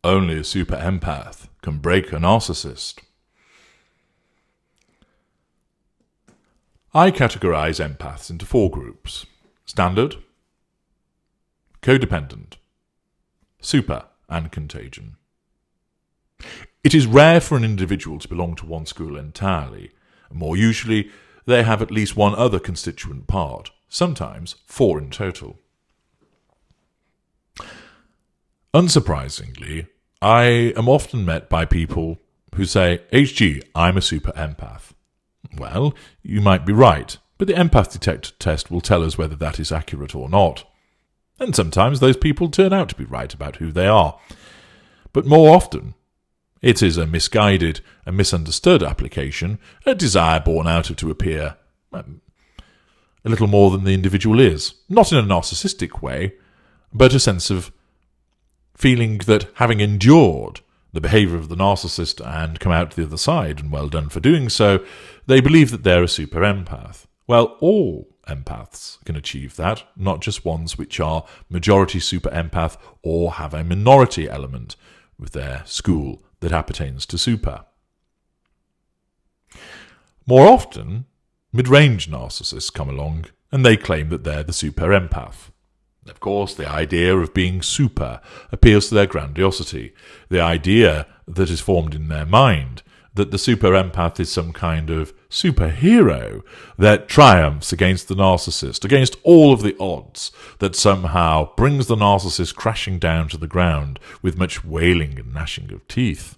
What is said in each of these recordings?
Only a super empath can break a narcissist. I categorize empaths into 4 groups: standard, codependent, super, and contagion. It is rare for an individual to belong to one school entirely. More usually, they have at least one other constituent part, sometimes 4 in total. Unsurprisingly, I am often met by people who say, HG, I'm a super empath. Well, you might be right, but the empath detector test will tell us whether that is accurate or not. And sometimes those people turn out to be right about who they are. But more often, it is a misguided and misunderstood application, a desire born out of to appear a little more than the individual is. Not in a narcissistic way, but a sense of feeling that having endured the behaviour of the narcissist and come out to the other side, and well done for doing so, they believe that they're a super empath. Well, all empaths can achieve that, not just ones which are majority super empath or have a minority element with their school that appertains to super. More often, mid-range narcissists come along and they claim that they're the super empath. Of course, the idea of being super appeals to their grandiosity, the idea that is formed in their mind that the super empath is some kind of superhero that triumphs against the narcissist, against all of the odds, that somehow brings the narcissist crashing down to the ground with much wailing and gnashing of teeth.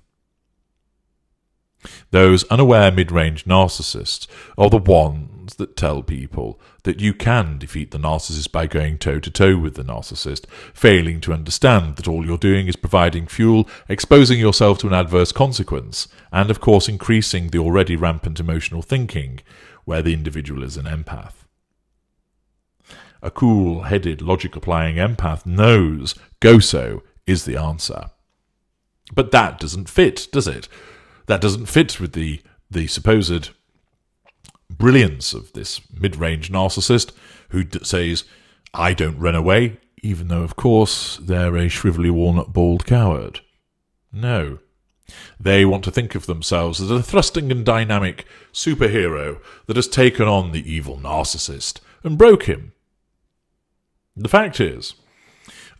Those unaware mid-range narcissists are the ones that tell people that you can defeat the narcissist by going toe-to-toe with the narcissist, failing to understand that all you're doing is providing fuel, exposing yourself to an adverse consequence, and of course increasing the already rampant emotional thinking, where the individual is an empath. A cool-headed, logic-applying empath knows GOSO is the answer. But that doesn't fit, does it? That doesn't fit with the supposed brilliance of this mid-range narcissist who says, I don't run away, even though, of course, they're a shrivelly walnut-balled coward. No. They want to think of themselves as a thrusting and dynamic superhero that has taken on the evil narcissist and broke him. The fact is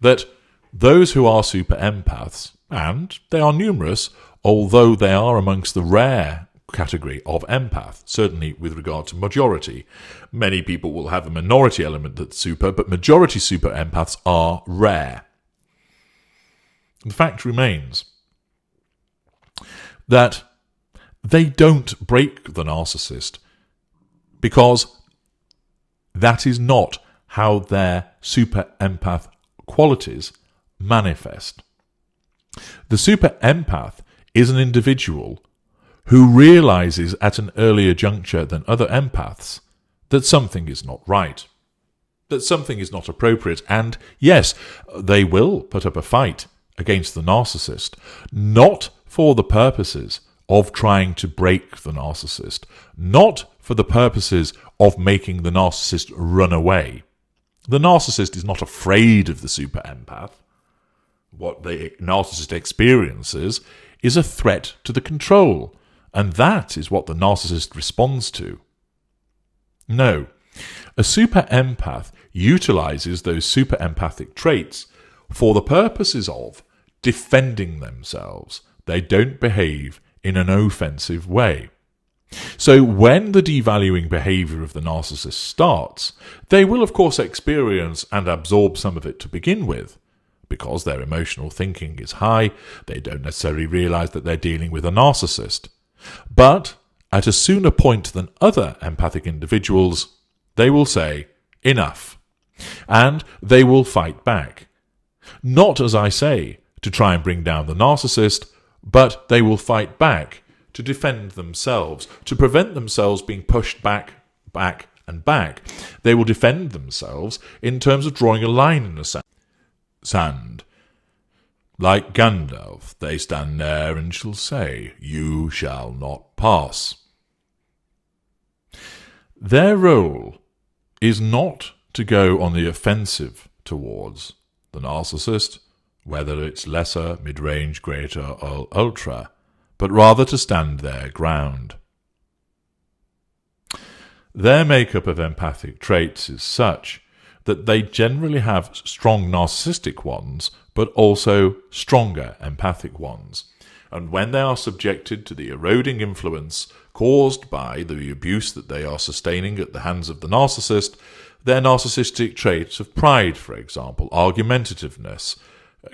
that those who are super empaths, and they are numerous, although they are amongst the rare category of empath, certainly with regard to majority. Many people will have a minority element that's super, but majority super empaths are rare. The fact remains that they don't break the narcissist because that is not how their super empath qualities manifest. The super empath is an individual who realizes at an earlier juncture than other empaths that something is not right, that something is not appropriate, and yes, they will put up a fight against the narcissist, not for the purposes of trying to break the narcissist, not for the purposes of making the narcissist run away. The narcissist is not afraid of the super empath. What the narcissist experiences is a threat to the control, and that is what the narcissist responds to. No, a super empath utilizes those super empathic traits for the purposes of defending themselves. They don't behave in an offensive way. So when the devaluing behavior of the narcissist starts, they will of course experience and absorb some of it to begin with. Because their emotional thinking is high, they don't necessarily realize that they're dealing with a narcissist. But at a sooner point than other empathic individuals, they will say, enough. And they will fight back. Not, as I say, to try and bring down the narcissist, but they will fight back to defend themselves, to prevent themselves being pushed back, and back. They will defend themselves in terms of drawing a line in the sand. Like Gandalf, they stand there and shall say, you shall not pass. Their role is not to go on the offensive towards the narcissist whether it's lesser, mid-range, greater, or ultra, but rather to stand their ground. Their makeup of empathic traits is such that they generally have strong narcissistic ones, but also stronger empathic ones. And when they are subjected to the eroding influence caused by the abuse that they are sustaining at the hands of the narcissist, their narcissistic traits of pride, for example, argumentativeness,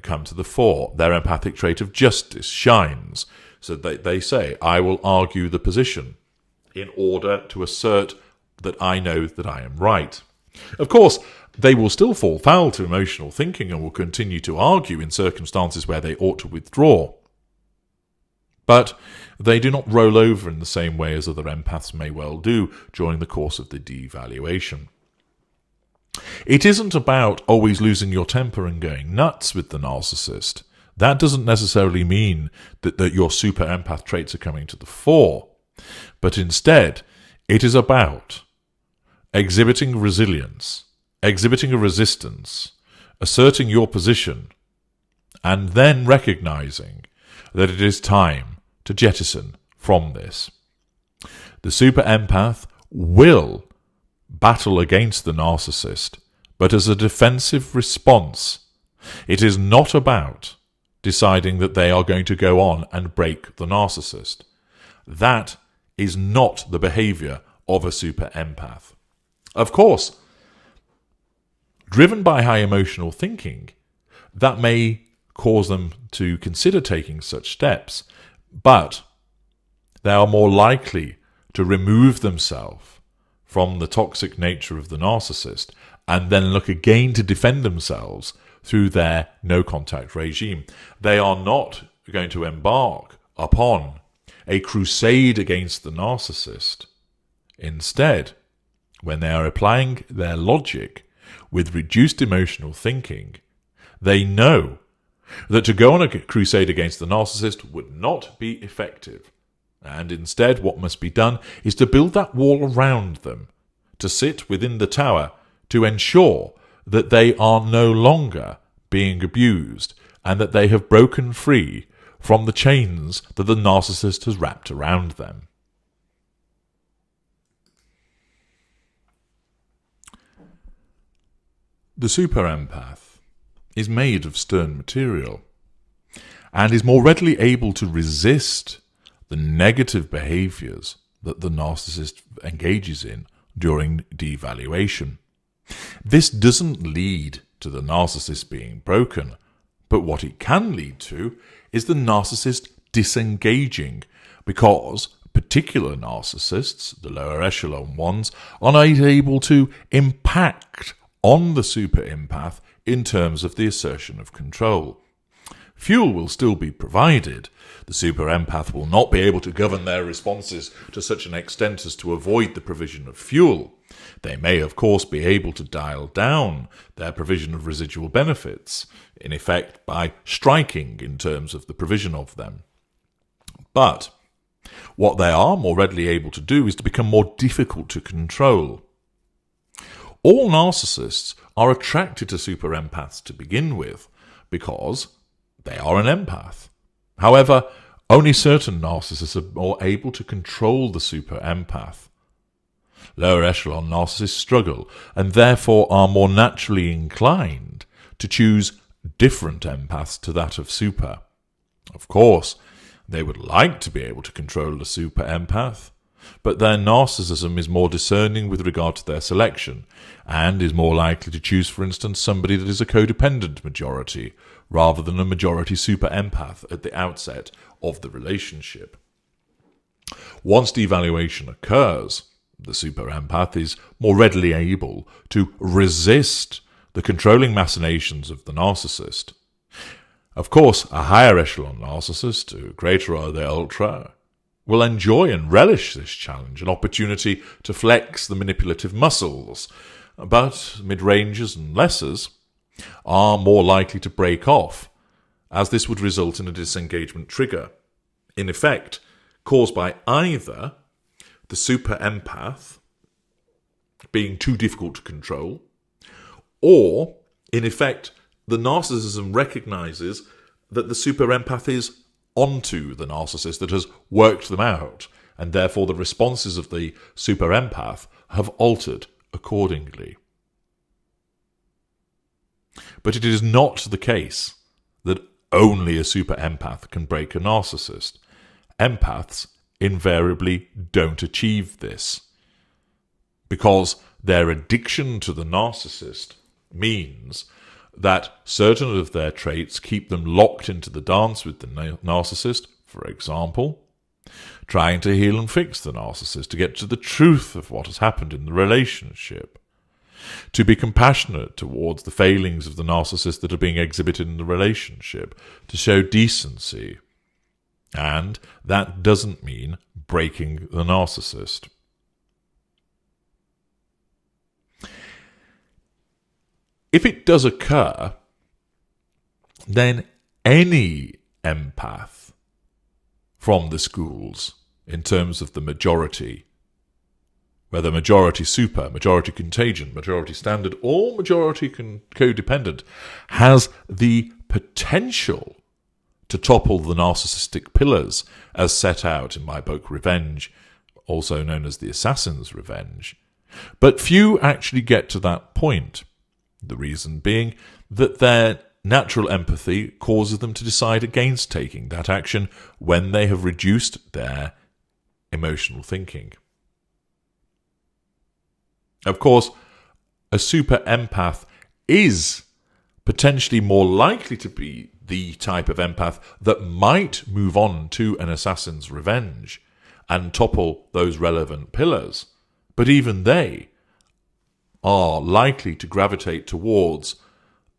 come to the fore. Their empathic trait of justice shines, so that they say, I will argue the position in order to assert that I know that I am right. Of course, they will still fall foul to emotional thinking and will continue to argue in circumstances where they ought to withdraw. But they do not roll over in the same way as other empaths may well do during the course of the devaluation. It isn't about always losing your temper and going nuts with the narcissist. That doesn't necessarily mean that your super empath traits are coming to the fore. But instead, it is about exhibiting resilience, exhibiting a resistance, asserting your position, and then recognizing that it is time to jettison from this. The super empath will battle against the narcissist, but as a defensive response. It is not about deciding that they are going to go on and break the narcissist. That is not the behavior of a super empath. Of course, driven by high emotional thinking, that may cause them to consider taking such steps, but they are more likely to remove themselves from the toxic nature of the narcissist and then look again to defend themselves through their no-contact regime. They are not going to embark upon a crusade against the narcissist. Instead, when they are applying their logic with reduced emotional thinking, they know that to go on a crusade against the narcissist would not be effective. And instead, what must be done is to build that wall around them, to sit within the tower, to ensure that they are no longer being abused and that they have broken free from the chains that the narcissist has wrapped around them. The super empath is made of stern material and is more readily able to resist the negative behaviors that the narcissist engages in during devaluation. This doesn't lead to the narcissist being broken, but what it can lead to is the narcissist disengaging, because particular narcissists, the lower echelon ones, are not able to impact on the super empath in terms of the assertion of control. Fuel will still be provided. The super empath will not be able to govern their responses to such an extent as to avoid the provision of fuel. They may, of course, be able to dial down their provision of residual benefits, in effect by striking in terms of the provision of them. But what they are more readily able to do is to become more difficult to control. All narcissists are attracted to super empaths to begin with, because they are an empath. However, only certain narcissists are more able to control the super empath. Lower echelon narcissists struggle and therefore are more naturally inclined to choose different empaths to that of super. Of course, they would like to be able to control the super empath, but their narcissism is more discerning with regard to their selection and is more likely to choose, for instance, somebody that is a codependent majority rather than a majority super empath at the outset of the relationship. Once devaluation occurs, the super empath is more readily able to resist the controlling machinations of the narcissist. Of course, a higher echelon narcissist, a greater or the ultra, will enjoy and relish this challenge, an opportunity to flex the manipulative muscles, but mid-rangers and lessers are more likely to break off, as this would result in a disengagement trigger, in effect caused by either the super empath being too difficult to control, or, in effect, the narcissism recognises that the super empath is onto the narcissist, that has worked them out, and therefore the responses of the super empath have altered accordingly. But it is not the case that only a super empath can break a narcissist. Empaths invariably don't achieve this, because their addiction to the narcissist means that certain of their traits keep them locked into the dance with the narcissist. For example, trying to heal and fix the narcissist to get to the truth of what has happened in the relationship, to be compassionate towards the failings of the narcissist that are being exhibited in the relationship, to show decency. And that doesn't mean breaking the narcissist. If it does occur, then any empath from the schools, in terms of the majority, whether majority super, majority contagion, majority standard, or majority codependent, has the potential to topple the narcissistic pillars as set out in my book Revenge, also known as The Assassin's Revenge. But few actually get to that point. The reason being that their natural empathy causes them to decide against taking that action when they have reduced their emotional thinking. Of course, a super empath is potentially more likely to be the type of empath that might move on to an assassin's revenge and topple those relevant pillars. But even they are likely to gravitate towards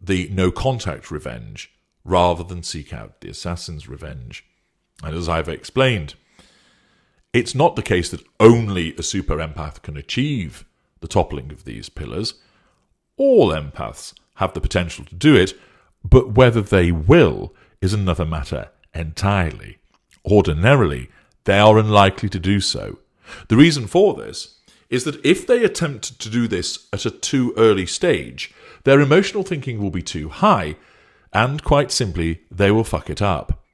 the no-contact revenge rather than seek out the assassin's revenge. And as I've explained, it's not the case that only a super empath can achieve the toppling of these pillars. All empaths have the potential to do it, but whether they will is another matter entirely. Ordinarily, they are unlikely to do so. The reason for this is that if they attempt to do this at a too early stage, their emotional thinking will be too high, and quite simply, they will fuck it up.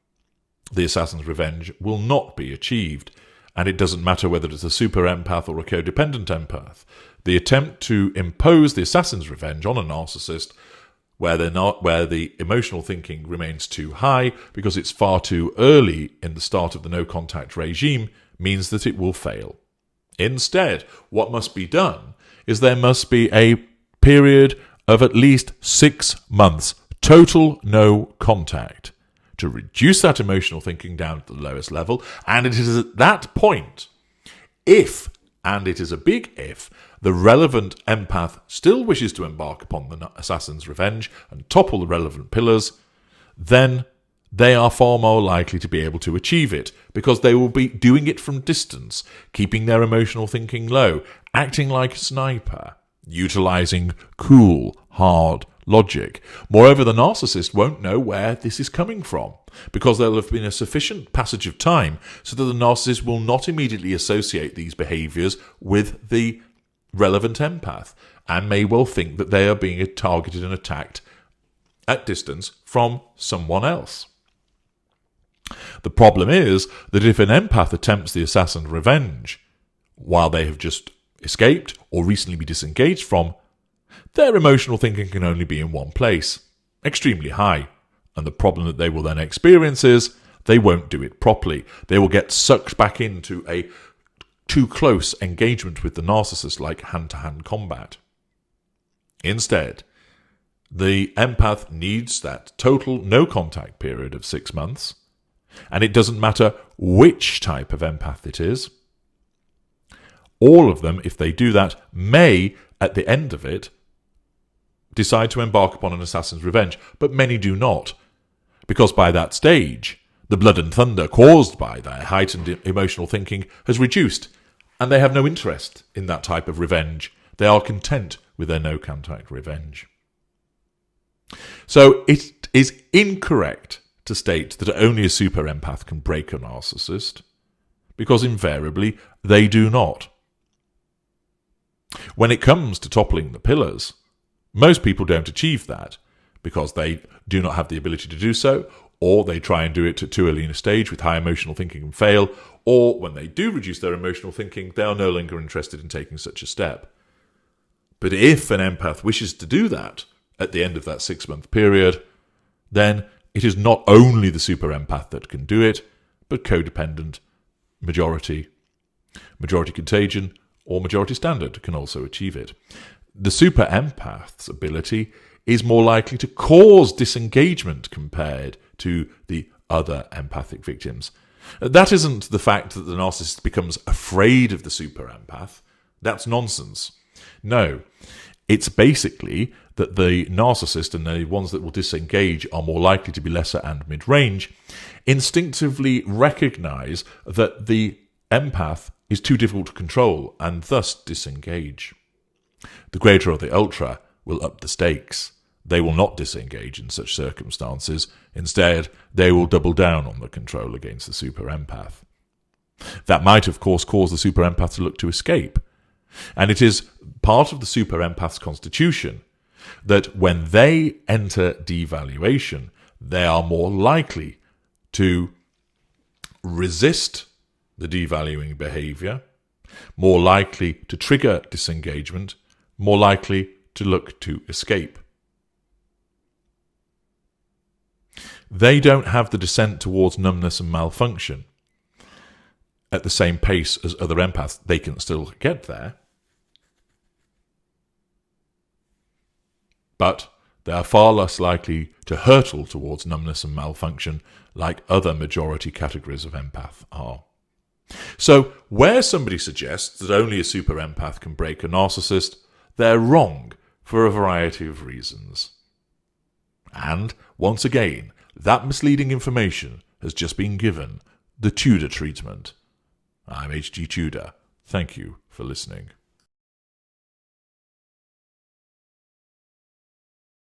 The assassin's revenge will not be achieved, and it doesn't matter whether it's a super empath or a codependent empath. The attempt to impose the assassin's revenge on a narcissist where the emotional thinking remains too high because it's far too early in the start of the no-contact regime means that it will fail. Instead, what must be done is there must be a period of at least 6 months, total no contact, to reduce that emotional thinking down to the lowest level. And it is at that point, if, and it is a big if, the relevant empath still wishes to embark upon the assassin's revenge and topple the relevant pillars, then they are far more likely to be able to achieve it, because they will be doing it from distance, keeping their emotional thinking low, acting like a sniper, utilising cool, hard logic. Moreover, the narcissist won't know where this is coming from, because there will have been a sufficient passage of time so that the narcissist will not immediately associate these behaviours with the relevant empath, and may well think that they are being targeted and attacked at distance from someone else. The problem is that if an empath attempts the assassin's revenge while they have just escaped or recently be disengaged from, their emotional thinking can only be in one place, extremely high, and the problem that they will then experience is they won't do it properly. They will get sucked back into a too close engagement with the narcissist, like hand-to-hand combat. Instead, the empath needs that total no-contact period of 6 months, and it doesn't matter which type of empath it is. All of them, if they do that, may, at the end of it, decide to embark upon an assassin's revenge, but many do not, because by that stage, the blood and thunder caused by their heightened emotional thinking has reduced, and they have no interest in that type of revenge. They are content with their no-contact revenge. So it is incorrect to state that only a super empath can break a narcissist, because invariably they do not. When it comes to toppling the pillars, most people don't achieve that, because they do not have the ability to do so, or they try and do it at too early in a stage with high emotional thinking and fail, or when they do reduce their emotional thinking, they are no longer interested in taking such a step. But if an empath wishes to do that at the end of that 6-month period, then it is not only the super empath that can do it, but codependent, majority contagion, or majority standard can also achieve it. The super empath's ability is more likely to cause disengagement compared to the other empathic victims. That isn't the fact that the narcissist becomes afraid of the super empath. That's nonsense. No, it's basically that the narcissist and the ones that will disengage are more likely to be lesser and mid-range, instinctively recognize that the empath is too difficult to control and thus disengage. The greater or the ultra will up the stakes. They will not disengage in such circumstances. Instead, they will double down on the control against the super empath. That might, of course, cause the super empath to look to escape. And it is part of the super empath's constitution that when they enter devaluation, they are more likely to resist the devaluing behavior, more likely to trigger disengagement, more likely to look to escape. They don't have the descent towards numbness and malfunction at the same pace as other empaths. They can still get there, but they are far less likely to hurtle towards numbness and malfunction like other majority categories of empath are. So, where somebody suggests that only a super empath can break a narcissist, they're wrong for a variety of reasons. And, once again, that misleading information has just been given the Tudor treatment. I'm H.G. Tudor. Thank you for listening.